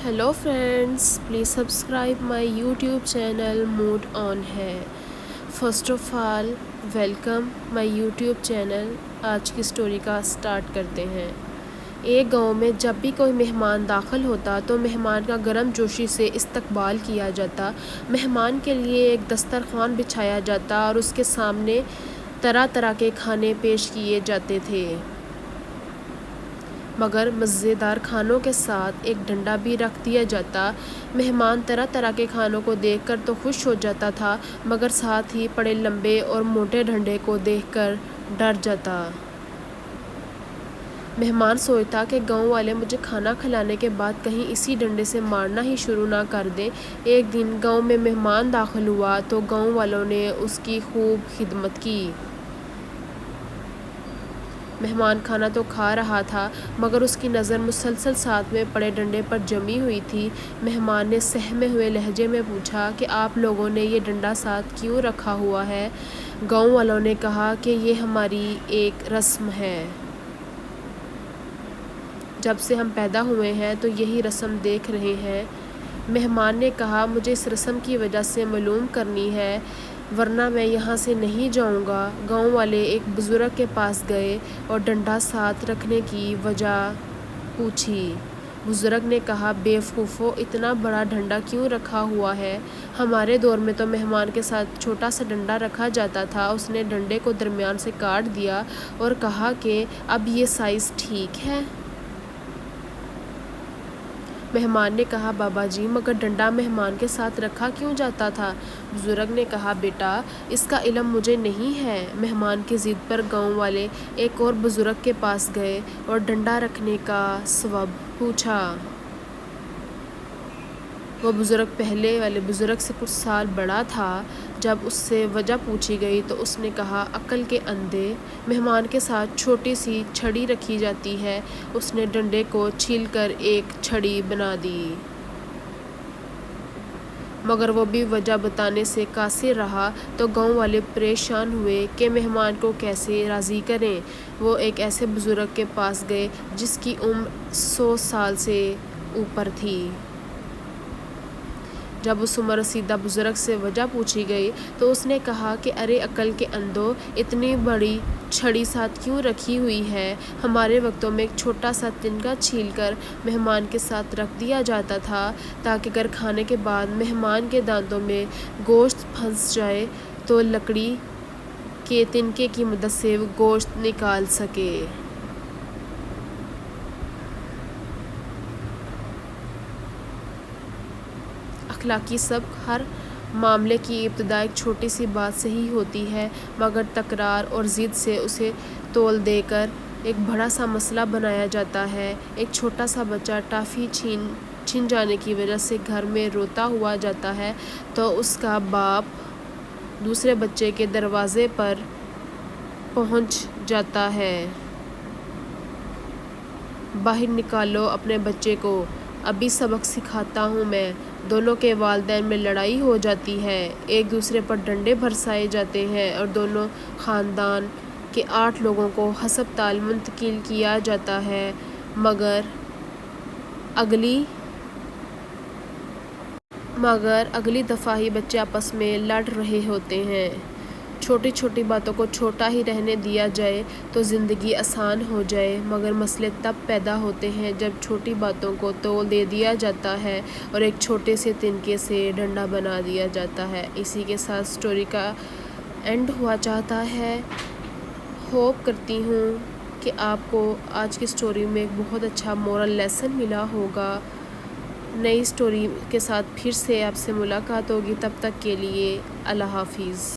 Hello friends, please subscribe my YouTube channel mood on है। First of all welcome my YouTube channel. आज की story का start करते हैं। एक गांव में जब भी कोई मेहमान दाखिल होता तो मेहमान का गर्म जोशी से इस्तकबाल किया जाता। मेहमान के लिए एक दस्तरखान बिछाया जाता और उसके सामने तरह तरह के खाने पेश किए जाते थे, मगर मज़ेदार खानों के साथ एक डंडा भी रख दिया जाता। मेहमान तरह तरह के खानों को देखकर तो खुश हो जाता था, मगर साथ ही पड़े लंबे और मोटे डंडे को देखकर डर जाता। मेहमान सोचता कि गांव वाले मुझे खाना खिलाने के बाद कहीं इसी डंडे से मारना ही शुरू ना कर दें। एक दिन गांव में मेहमान दाखिल हुआ तो गांव वालों ने उसकी खूब खिदमत की। मेहमान खाना तो खा रहा था, मगर उसकी नज़र मुसलसल साथ में पड़े डंडे पर जमी हुई थी। मेहमान ने सहमे हुए लहजे में पूछा कि आप लोगों ने ये डंडा साथ क्यों रखा हुआ है? गांव वालों ने कहा कि ये हमारी एक रस्म है। जब से हम पैदा हुए हैं तो यही रस्म देख रहे हैं। मेहमान ने कहा, मुझे इस रस्म की वजह से मालूम करनी है, वरना मैं यहाँ से नहीं जाऊँगा। गांव वाले एक बुज़ुर्ग के पास गए और डंडा साथ रखने की वजह पूछी। बुज़ुर्ग ने कहा, बेवकूफ़ो, इतना बड़ा डंडा क्यों रखा हुआ है? हमारे दौर में तो मेहमान के साथ छोटा सा डंडा रखा जाता था। उसने डंडे को दरमियान से काट दिया और कहा कि अब ये साइज़ ठीक है। मेहमान ने कहा, बाबा जी, मगर डंडा मेहमान के साथ रखा क्यों जाता था? बुजुर्ग ने कहा, बेटा, इसका इल्म मुझे नहीं है। मेहमान की ज़िद पर गांव वाले एक और बुजुर्ग के पास गए और डंडा रखने का सबब पूछा। वो बुज़ुर्ग पहले वाले बुज़ुर्ग से कुछ साल बड़ा था। जब उससे वजह पूछी गई तो उसने कहा, अक्ल के अंधे, मेहमान के साथ छोटी सी छड़ी रखी जाती है। उसने डंडे को छीलकर एक छड़ी बना दी, मगर वो भी वजह बताने से कासिर रहा। तो गांव वाले परेशान हुए कि मेहमान को कैसे राज़ी करें। वो एक ऐसे बुज़ुर्ग के पास गए जिसकी उम्र 100 साल से ऊपर थी। जब उस उम्र रसीदा बुज़ुर्ग से वजह पूछी गई तो उसने कहा कि अरे अक्ल के अंधों, इतनी बड़ी छड़ी साथ क्यों रखी हुई है? हमारे वक्तों में एक छोटा सा तिनका छीलकर मेहमान के साथ रख दिया जाता था, ताकि अगर खाने के बाद मेहमान के दांतों में गोश्त फंस जाए तो लकड़ी के तिनके की मदद से वो गोश्त निकाल सके। अखलाकी सबक, हर मामले की इब्तिदा एक छोटी सी बात से ही होती है, मगर तकरार और ज़िद से उसे तोल देकर एक बड़ा सा मसला बनाया जाता है। एक छोटा सा बच्चा टॉफ़ी छीन जाने की वजह से घर में रोता हुआ जाता है तो उसका बाप दूसरे बच्चे के दरवाज़े पर पहुंच जाता है। बाहर निकालो अपने बच्चे को, अभी सबक सिखाता हूँ मैं। दोनों के वालिदैन में लड़ाई हो जाती है, एक दूसरे पर डंडे बरसाए जाते हैं और दोनों ख़ानदान के 8 लोगों को हस्पताल मुंतकिल किया जाता है। मगर अगली दफ़ा ही बच्चे आपस में लड़ रहे होते हैं। छोटी छोटी बातों को छोटा ही रहने दिया जाए तो ज़िंदगी आसान हो जाए, मगर मसले तब पैदा होते हैं जब छोटी बातों को तोल दे दिया जाता है और एक छोटे से तिनके से डंडा बना दिया जाता है। इसी के साथ स्टोरी का एंड हुआ चाहता है। होप करती हूँ कि आपको आज की स्टोरी में एक बहुत अच्छा मोरल लेसन मिला होगा। नई स्टोरी के साथ फिर से आपसे मुलाकात होगी, तब तक के लिए अल्लाह हाफिज़।